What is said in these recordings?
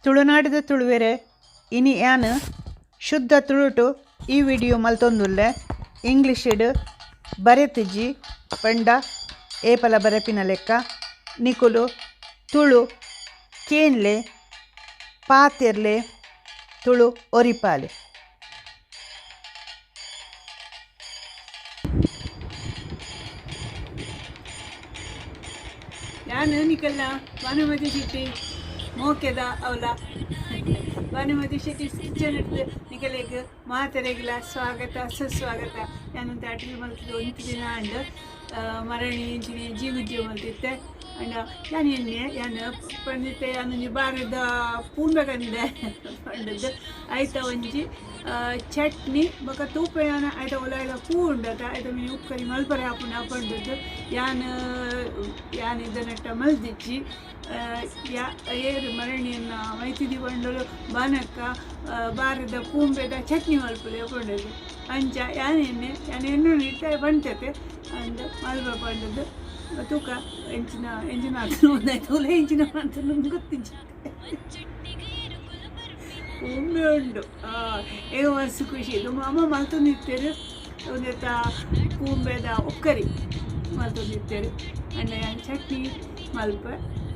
ತುಳುನಾಡಿದ ತುಳುವೆರೆ ಇನಿ ಯಾನು ಶುದ್ಧ ತುಳುಟು ಈ ವಿಡಿಯೋ ಮಲ್ತೊಂದುಲ್ಲೆ ಇಂಗ್ಲಿಷಿಡ್ ಬರೆತಿಜ್ಜಿ ಪಂಡ ಏಪಲ ಬರೆಪಿನ ಲೆಕ್ಕ ನಿಕುಲು ತುಳು ಕೇನ್ಲೆ ಪಾತೆರ್ಲೆ ತುಳು ಒರಿಪಾಲೆ. ನಾನು ನಿಕಲ್ನ ಭಾನುಮತಿ ಶೆಟ್ಟಿ ಮೋಕೆದ ಅವಲ ಭಾನುಮತಿ ಶೆಟ್ಟಿ ಕಿಚನ್ ಹಿಡ್ದು ನಿಕಲೆಗ್ ಮಾತೆರೆಗಿಲ ಸ್ವಾಗತ ಸುಸ್ವಾಗತ. ನಾನು ಅಡ್ಗೆ ಮಲ್ತಿದ್ದು ಒಂದು ದಿನ ಅಂಡ್ ಮರಣಿ ಇಂಚಿನ ಜೀವ ಮಲ್ತಿದ್ದೆ ಅಂಡ್ ನಾನು ನಾನು ಪಂಡಿತೆ ನಾನು ಬಾರದ ಪೂಂಬೆ ಕಂಡೆ ಪಂಡದ್ದು ಆಯ್ತಾ ಒಂಜಿ ಚಟ್ನಿ ಬೊಕ ತೂಪೆಯಾನ ಆಯ್ತ ಒಲ ಪೂ ಉಂಡತ ಆಯ್ತ ಮೀನು ಉಪ್ಪರಿ ಮಲ್ಪರೆ ಹಾಪುಂಡು ಪಂಡದ್ದು ಯಾನು ಇದನ್ನಟ್ಟ ಮಲ್ದಿಚ್ಚಿ ಏರು ಮರಣಿಯನ್ನು ಮೈತಿದಿ ಬಂಡಲು ಬಾನಕ್ಕ ಬಾರದ ಪೂಂಬೆದ ಚಟ್ನಿ ಮಲ್ಪಲೆ ಪಂಡದ್ದು ಅಂಚ ಯಾನೆಣ್ಣೆ ಇಟ್ಟ ಬಂತತೆ ಅಂದು ಮಲ್ಪ ಪಂಡದ್ದು ತೂಕ ಎಂಚಿನ ಒಂದಾಯ್ತು ಒಲೆ ಎಂಚಿನ ಅಂತ ಗೊತ್ತಿಜ್ಜಿ ಪೂಂಬೆ ಉಂಡು ಈಗ ಮಸ್ತು ಖುಷಿ ಇದು ಅಮ್ಮ ಮಲ್ತೊಂದಿರ್ತೇರು ಒಂದೆತ್ತ ಪೂಂಬೆದ ಒಕ್ಕರಿ ಮಲ್ತೊಂದಿರ್ತೇರು ಅಂಡ ಚಟ್ನಿ ಮಲ್ಪ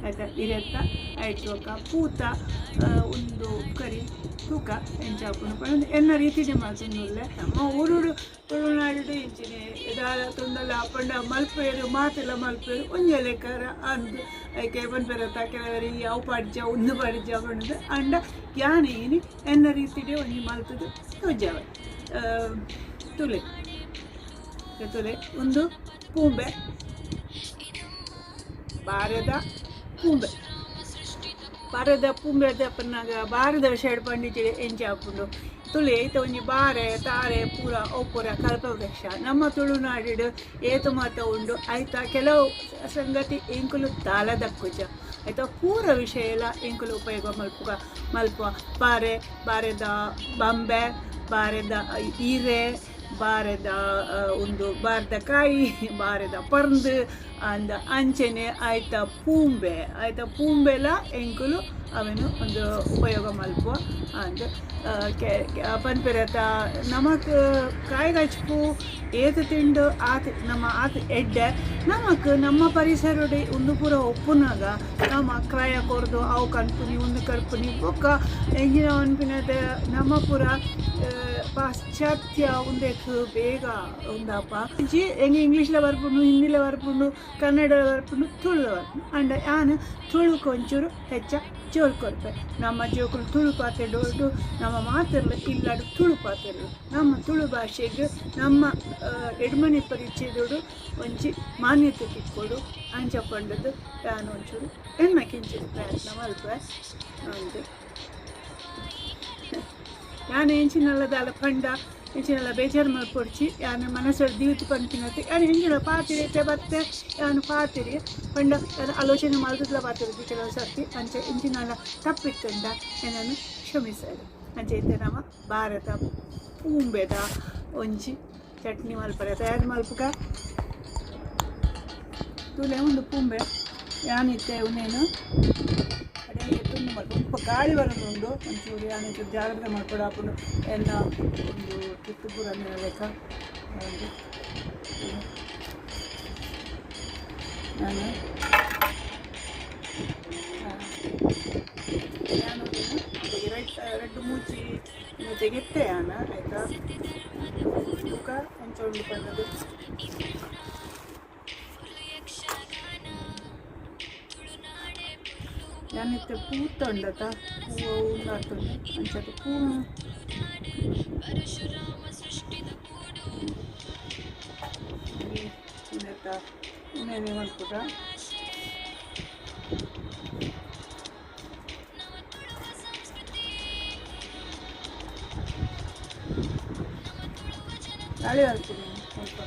ಆಯ್ತಾ ಇರತ್ತ ಆಯ್ತು ಅಕ್ಕ ಪೂತ ಒಂದು ಕರಿ ತೂಕ ಎಂಚಾಪುನು ಪಂಡ ಎನ್ನ ರೀತಿಗೆ ಮಲ್ತೊಂದುಲ್ಲೆ ನಮ್ಮ ಊರುಡು ತುಳುನಾಡು ಇಂಚಿನೆ ಇದಾದ ತೊಂದಲ್ಲ ಪಂಡ ಮಲ್ಪೇರು ಮಾತೆಲ್ಲ ಮಲ್ಪೇರು ಒಂಜೆ ಲೆಕ್ಕರ ಅಂದು ಐಕೆ ಬಂದ್ಬರತ್ತ ಕೆಲವರಿಗೆ ಅವು ಪಡ್ಜ ಒಂದು ಪಡ್ಜ ಪಂಡದು ಅಂಡ ಯಾನೇನಿ ಎನ್ನ ರೀತಿಗೆ ಒಂಜಿ ಮಲ್ತದು ತೋಜವ ತುಲೆ ಒಂದು ಪೂಂಬೆ ಬಾರದ ಪೂಂಬೆ ಪನ್ನಾಗ ಬಾರದ ಶೇಡ್ ಪಂಡಿತಿಗೆ ಎಂಚಿ ಹಾಕೊಂಡು ತುಳು ಏತ ಒಂಜಿ ಬಾರೆ ತಾರೆ ಪೂರ ಒಪ್ಪುರ ಕಲ್ಪವೃಕ್ಷ ನಮ್ಮ ತುಳುನಾಡಿಡು ಏತು ಮಾತ ಉಂಡು ಆಯ್ತಾ ಕೆಲವು ಸಂಗತಿ ಎಂಕುಲು ದಾಲದಕ್ಕುಜ ಆಯ್ತಾ ಪೂರ ವಿಷಯ ಎಲ್ಲ ಎಂಕುಲು ಉಪಯೋಗ ಮಲ್ಪ ಬಾರೆದ ಬಂಬೆ ಬಾರೆದ ಹೀರೆ ಬಾರೆದ ಒಂದು ಬಾರದ ಕಾಯಿ ಬಾರೆದ ಪರ್ದು ಅಂದ ಅಂಚೆನೆ ಆಯ್ತಾ ಪೂಂಬೆಲ ಎಂಕುಲು ಅವನು ಒಂದು ಉಪಯೋಗ ಮಲ್ಪುವ ಅಂದ ಪನ್ಪೆರತ ನಮಕ್ ಕಾಯಿಗಚ್ಪು ಏತು ತಿಂಡು ಆತ ಎಡ್ಡೆ ನಮ್ಮ ಪರಿಸರಡೆ ಒಂದು ಪೂರ ಒಪ್ಪುನಾಗ ನಮ್ಮ ಕ್ರಯ ಕೊರ್ದು ಅವು ಕನ್ಪುನಿ ಒಂದು ಕರ್ಪುನಿ ಬೊಕ್ಕ ಎಂಜಿನ ಅನ್ಪಿನದ ನಮ್ಮ ಪೂರ ಪಾಶ್ಚಾತ್ಯ ಒಂದಕ್ಕೆ ಬೇಗ ಒಂದಪ್ಪ ಎಂಗೆ ಇಂಗ್ಲೀಷ್ಲ ಬರ್ಪುಂಡು ಹಿಂದಿಲ ಬರ್ಪುಂಡು ಕನ್ನಡ ಬರ್ಪುಂಡು ತುಳು ಬರ್ಪುಂಡು ಅಂಡ ಯಾನು ತುಳು ಕೊಂಚೂರು ಹೆಚ್ಚ ಜೋರು ಕೊಡ್ಪೆ ನಮ್ಮ ಜೋಕುಲು ತುಳು ಪಾತ್ರೆ ದೊಡ್ಡು ನಮ್ಮ ಮಾತೆಲ್ಲ ಇಲ್ಲಾಡು ತುಳು ಪಾತ್ರೆಗಳು ನಮ್ಮ ತುಳು ಭಾಷೆಗೆ ನಮ್ಮ ಎಡ್ಮನಿ ಪರಿಚಯದೋಡು ಒಂಚಿ ಮಾನ್ಯತೆ ತಿಕ್ಕೊಡು ಅಂಚ ಪಂಡದು ಯಾನು ಒಂಚೂರು ಎಣ್ಣ ಕಿಂಚಿದ ಪ್ರಯತ್ನ ಮಲ್ಪೆ ಅಂದು ಯಾನು ಎಂಚಿನಲ್ಲದಾಲ ಪಂಡ ಎಂಚಿನಲ್ಲ ಬೇಜಾರು ಮಲ್ಪೊಡ್ಚಿ ಯಾನು ಮನಸ್ಸಲ್ಲಿ ದೀವಿತು ಪಂಪಿನತ್ತೆ ಯಾನು ಎಂಜಿನ ಪಾತಿರಿ ಬತ್ತೆ ಯಾನು ಪಾತಿರಿ ಪಂಡ ಆಲೋಚನೆ ಮಾಡಿದ್ಲ ಪಾತಿರಿದ್ದು ಕೆಲವು ಸರ್ತಿ ಅಂಚೆ ಎಂಚಿನಲ್ಲ ತಪ್ಪಿತ್ತಂಡ ಏನನ್ನು ಕ್ಷಮಿಸದು ಅಂಚೆ ಇದ್ದ ನಮ್ಮ ಭಾರತ ಪೂಂಬೆದ ಒಂಜಿ ಚಟ್ನಿ ಮಲ್ಪರೆ ತಯಾರು ಮಲ್ಪಕ ತುಲೆ ಒಂದು ಪೂಂಬೆ ಯಾನಿತ್ತೆ ಅವನೇನು ಅದೇ ತುಂಬ ಸ್ವಲ್ಪ ಗಾಳಿ ಬರೋದುಂಡು ಒಂಚೂರು ಯಾನೊಂಚೂರು ಜಾಗ್ರತೆ ಮಾಡ್ಕೊಡು ಹಾಕೊಂಡು ಎಲ್ಲ ಒಂದು ಕಿತ್ತು ಪೂರ ಲೆಕ್ಕ ನಾನು ರೆಡ್ ಮೂಚಿ ತೆಗೆತ್ತೆ ಯಾನ ಆಯಿತಾ ತೂಕ ಒಂಚೂರು ಪನ್ನದು ಯಾನಿತ್ತೆ ಪೂತ ಉಂಡತ ಹೂವು ಉಂಡಾಗ್ತದೆ ಅಂಚದು ಪೂ ಇನ್ನೇನೆ ಮಾಡ್ಕೊಟ ಗಾಳಿ ಬರ್ತೀನಿ ಸ್ವಲ್ಪ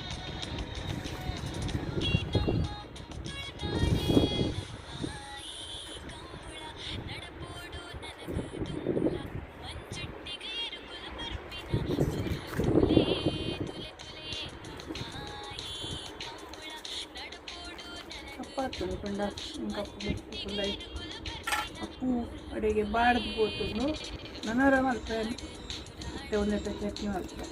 ಪಂಡ ఇంకా పుల్లై ಉಪ್ಪು ಅಡಿಗೆ ಬಾಡ್ದು ಹೋತುಂಡು ನನರ ಮಲ್ಪೇನು ಮತ್ತೆ ಒಂದೆತ್ತ ಚಟ್ನಿ ಮಲ್ಪೆ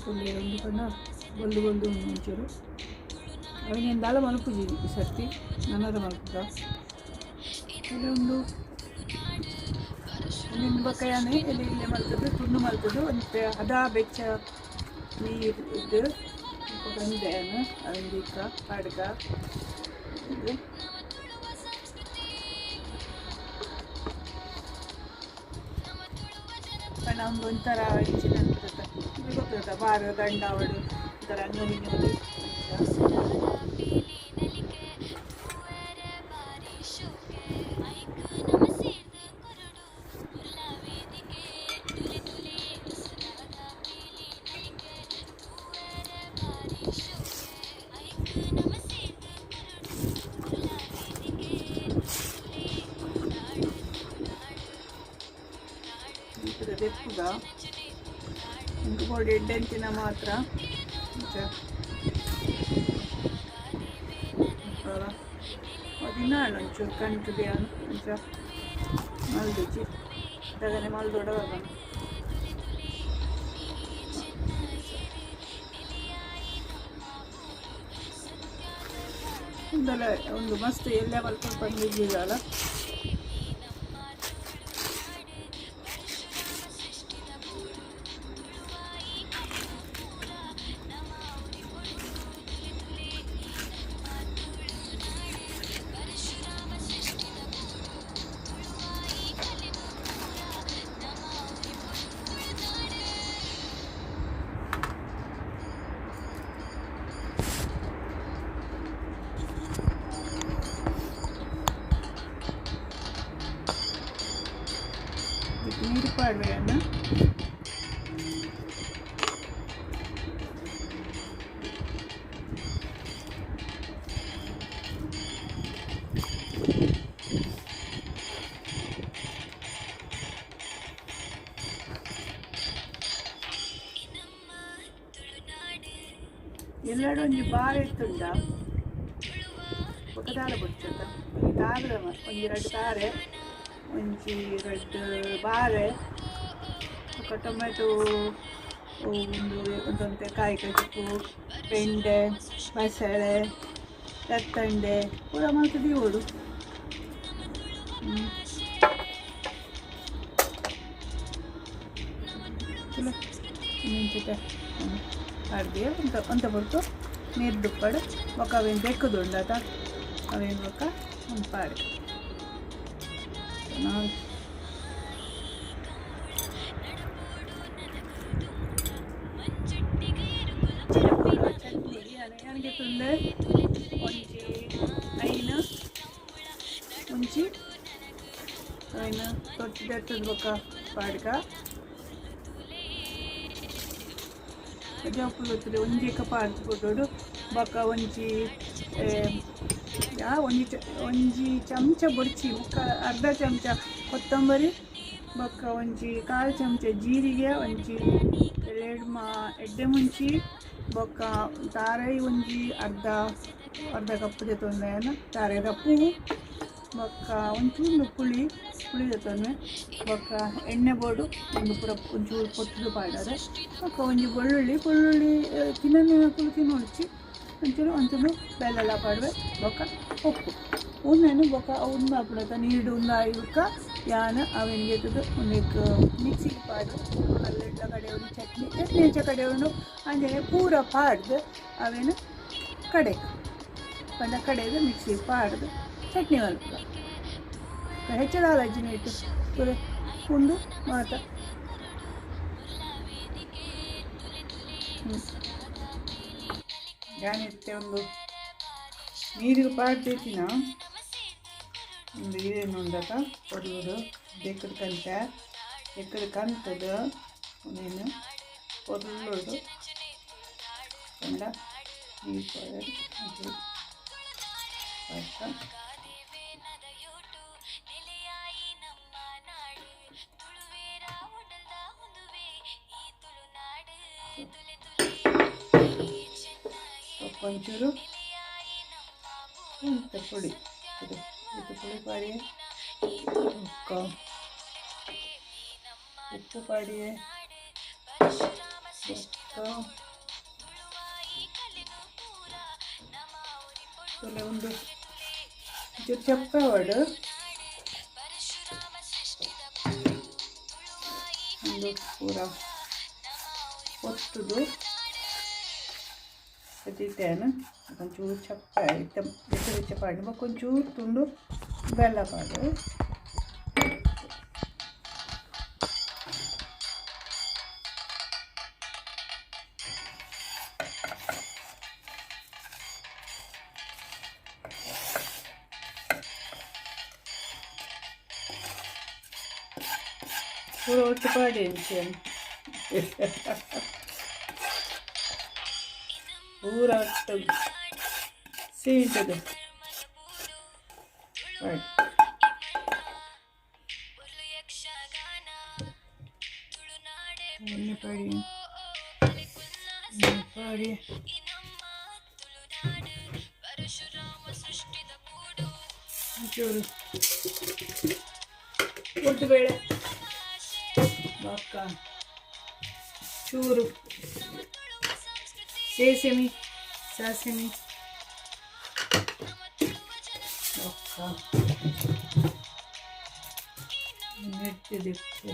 ಒಂದು ಕಣ ಬೊಲ್ದು ಬೊಲ್ದು ಮುಂಚೂರು ಅವನಿಂದಾಲ ಮಲ್ಪುಜಿ ಸರ್ತಿ ನನರ ಮಲ್ಪುಗ ಕೆಲವೊಂದು ಒಂದಿನ ಬಕಾಯನೇ ಎಲೆ ಇಲ್ಲೇ ಮಲ್ತದ್ದು ತುಂಡು ಮಲ್ತದ್ದು ಒಂದು ಹದ ಬೆಚ್ಚ ನೀರು ಇದ್ದು ಗಂಧೆಯನ್ನು ಅವಂದಿಕ್ಕ ಕಡ್ಗ ಇದು ನಮ್ಗೆ ಒಂಥರ ಹೆಚ್ಚಿನ ಗೊತ್ತಿರುತ್ತೆ ಬಾರ ದಂಡ ಅವಳು ಒಂಥರ ನೋವಿ ನೋವಿ ದೆಪ್ಪುಗ ಇಂಕು ಬೋಡಿ ಎಡ್ಡೆಂತಿನ ಮಾತ್ರ ದಿನಾಳು ಒಂಚೂರು ಕಣ್ಕು ದೇವನು ಒಂಚ ಮಲ್ದಿಚ್ಚಿ ತಗನೆ ಮಲ್ದೊಡವಾಗ ಒಂದು ಮಸ್ತ್ ಎಲ್ಲೇ ಮಲ್ಕೊಂಡು ಬಂದಿದ್ದೀರಲ್ಲ ನೀರು ಪಾಡ್ವೆಯನ್ನು ಎಲ್ಲರೂ ಒಂಜಿ ಬಾರ ಇತ್ತುಂಡ ಒಕ್ಕದಾರ ಬಿಡ್ತದ ಈ ತಾರೆ ಒಂಜಿ ಎರಡು ತಾರೆ ಒಂಜಿ ಎರಡು ಬಾರೆ ఒక ಟೊಮೆಟೊ ಒಂದೊಂದು ಕಾಯಿ ಕಡುಬು ಬೆಂಡೆ ಬಸಳೆ ತತ್ತಂಡೆ ಪೂರ ಮಾಡ್ತದೆ ಓಡು ಚಲೋ ನಿಂತಿದೆ ಅರ್ಧಿ ಅಂತ ಬರ್ತು ನೀರು ದುಪ್ಪಡು ఒక ಅವೇನು ಬೆಕ್ಕದುಂಡತ ಅವೇನು ಬೊಕ್ಕ ಒಂದು ಪಾಡು ಚಟ್ನಿಗೆ ನನಗೆ ತುಂಡೆ ಒಂಜಿ ಐನು ಮುಂಚಿ ಐನು ತೊಟ್ಟಿದೆತ್ತದ ಬೊಕ್ಕ ಪಾಡ್ಗ ಜಪ್ಪು ಗೊತ್ತಿದೆ ಒಂಜಿಕ ಪಾಡ್ದು ಕೊಟ್ಟೋಡು ಬೊಕ್ಕ ಒಂಜಿ ಒಂಜಿ ಚಮಚ ಬೊಡ್ಚಿ ಮುಕ್ಕ ಅರ್ಧ ಚಮಚ ಕೊತ್ತಂಬರಿ ಬೊಕ್ಕ ಒಂಜಿ ಕಾಲು ಚಮಚ ಜೀರಿಗೆ ಒಂಜಿ ಎಡ್ಡೆ ಮುಂಚಿ ಬೊಕ್ಕ ತಾರೈ ಒಂಜಿ ಅರ್ಧ ಕಪ್ಪು ಜೊತೆ ತಾರೆದ ಪೂವು ಬೊಕ್ಕ ಒಂಚೂರು ಪುಳಿ ಜೊತೆ ಬೊಕ್ಕ ಎಣ್ಣೆ ಬೋಡು ಒಂದು ಪೂರ ಒಂಚೂರು ಕೊಟ್ಟದು ಪಾಡೋದು ಬೊಕ್ಕ ಒಂಜಿ ಬೆಳ್ಳುಳ್ಳಿ ತಿನ್ನೊಳಿಚಿ ಒಂಚೂರು ಬೆಲ್ಲ ಪಾಡುವೆ ಬೊಕ್ಕ ಉಪ್ಪು ಉಣ್ಣೆನು ಬೊಕ್ಕ ಉಂದು ಹಾಕ್ಬಿಡತ್ತ ನೀರು ಉಂದಾಯ್ಕ ಯಾನ ಅವನಿಗೆ ಒಂದು ಮಿಕ್ಸಿಗೆ ಪಾಡು ಅಲ್ಲೆಲ್ಲ ಕಡೆ ಒಂದು ಚಟ್ನಿ ಹಚ್ಚ ಕಡೆ ಒಂದು ಅಂಜನೆ ಪೂರ ಪಾಡ್ದು ಅವೇನು ಕಡೆದು ಮಿಕ್ಸಿಗೆ ಪಾಡ್ದು ಚಟ್ನಿ ಮಲ್ಪುಗ ಹೆಚ್ಚದ ಅಲಜ್ಜಿನ ಇಟ್ಟು ಪೂರ ಉಂಡು ಮಾತ ಜಾನಿತ್ತೆ ಒಂದು ನೀರಿಗೆ ಪಾಡ್ತೈತಿನ ಒಂದು ಇದೇನು ಉಂಡತ ಕೊಡುವುದು ಎಕ್ಕಡ ಕಂತದ ನೀನು ಕೊರ್ಲೋಡು ಕಂಡ ನೀರು ಪಾಡೋದು ಒಂಚೂರು ಇಂಥ ಪುಡಿ ಇದು ಪುಡಿ ಪಾಡಿ ಉಪ್ಪು ಪಾಡಿ ಒಂದು ಚೂರು ಚಪ್ಪೆ ಒಡು ಒಂದು ಪೂರ ಒತ್ತುದು ಸತಿತೇನು కొంచెం ಚಪ್ಪ ಇತ್ತ ಬಿಸಿ ಪಾಡಿ కొంచెం ತುಂಡು ಬೆಲ್ಲ ಪಾಡು ಪೂರ ಒಟ್ಟು ಪಾಡಿ ಪೂರ ಒಟ್ಟು ಸೀಂಟದು ಪಾಡಿ ಪಾಡಿ ಚೂರು ಉದ್ದುಬೇಳೆ ಬಕ್ಕ ಚೂರು ಸಾಸಿಮೆ ಬಕ್ಕ ಮೆಟ್ಟಿದಿಕ್ಕೆ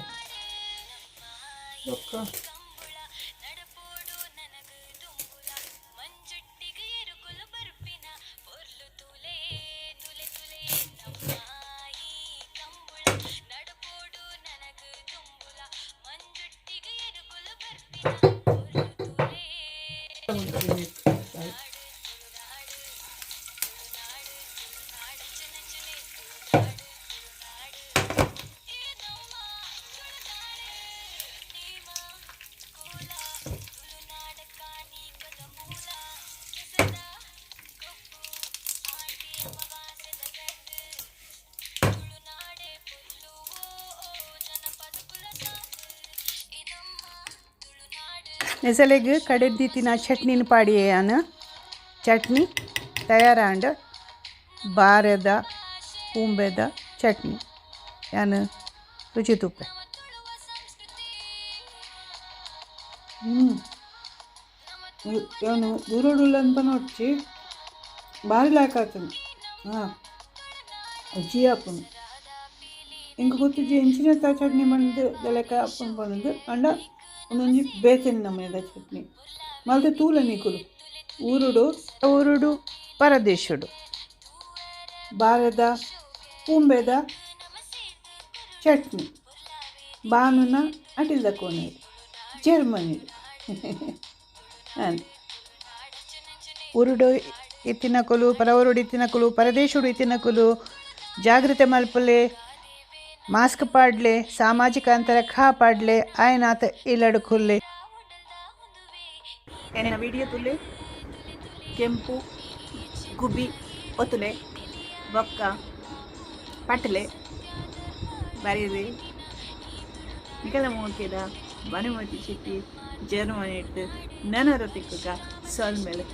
ಬಕ್ಕ ನೆಸಲೆಗ್ ಕಡೆದಿತ್ತಿನ ಚಟ್ನಿನ ಪಾಡಿಯೇನ ಚಟ್ನಿ ತಯಾರಾಂಡ್ ಬಾರದ ಪೂಂಬೆದ ಚಟ್ನಿ ಯಾನು ರುಚಿ ತುಪ್ಪೆ ಏನು ದೂರೋಡುಲ್ಲ ಅಂತ ನೋಡ್ಚಿ ಭಾರಿ ಲಾಯ್ಕ್ ಆಗ್ತದೆ ರುಚಿ ಹಾಪುನು ಇಂಗೆ ಗೊತ್ತಿದ್ದು ಹೆಂಚಿನ ಚಟ್ನಿ ಬಂದು ಲೆಕ್ಕ ಹಾಕೊಂಡು ಬಂದು ಅಂಡ ಒಂದೊಂದು ಬೇತೇನೆ ನಮ್ಮನೆದ ಚಟ್ನಿ ಮಲ್ತೆ ತೂಲ ನಿಕುಲು ಊರುಡು ಪರದೇಶುಡು ಬಾರದ ಪೂಂಬೆದ ಚಟ್ನಿ ಬಾನುನ ಅಟಿಲ್ದ ಕೋನೇರು ಜರ್ಮನಿ ಊರುಡು ಇತ್ತಿನಕುಲು ಪರವರುಡು ಇತ್ತಿನಕುಲು ಪರದೇಶುಡು ಇತ್ತಿನಕುಲು ಜಾಗ್ರತೆ ಮಲ್ಪಲೆ ಮಾಸ್ಕ್ ಪಾಡ್ಲೆ ಸಾಮಾಜಿಕ ಅಂತರ ಕಾಪಾಡ್ಲೆ ಆಯ್ನಾತ ಇಲ್ಲಡು ಖುಲ್ಲೆ ಎನ್ನ ವಿಡಿಯೋ ತುಲೆ ಕೆಂಪು ಗುಬಿ ಒತ್ತುಲೆ ಬೊಕ್ಕ ಪಟ್ಲೆ ಬರೀರಿ ನಿಕಲ ಮೂಕಿದ ಬನುಮತಿ ಚಿಟ್ಟಿ ಜರ್ಮನಿ ಇಟ್ಟು ನನರ ತಿಕ್ಕುಗ ಸೊಲ್ ಮೇಲೆ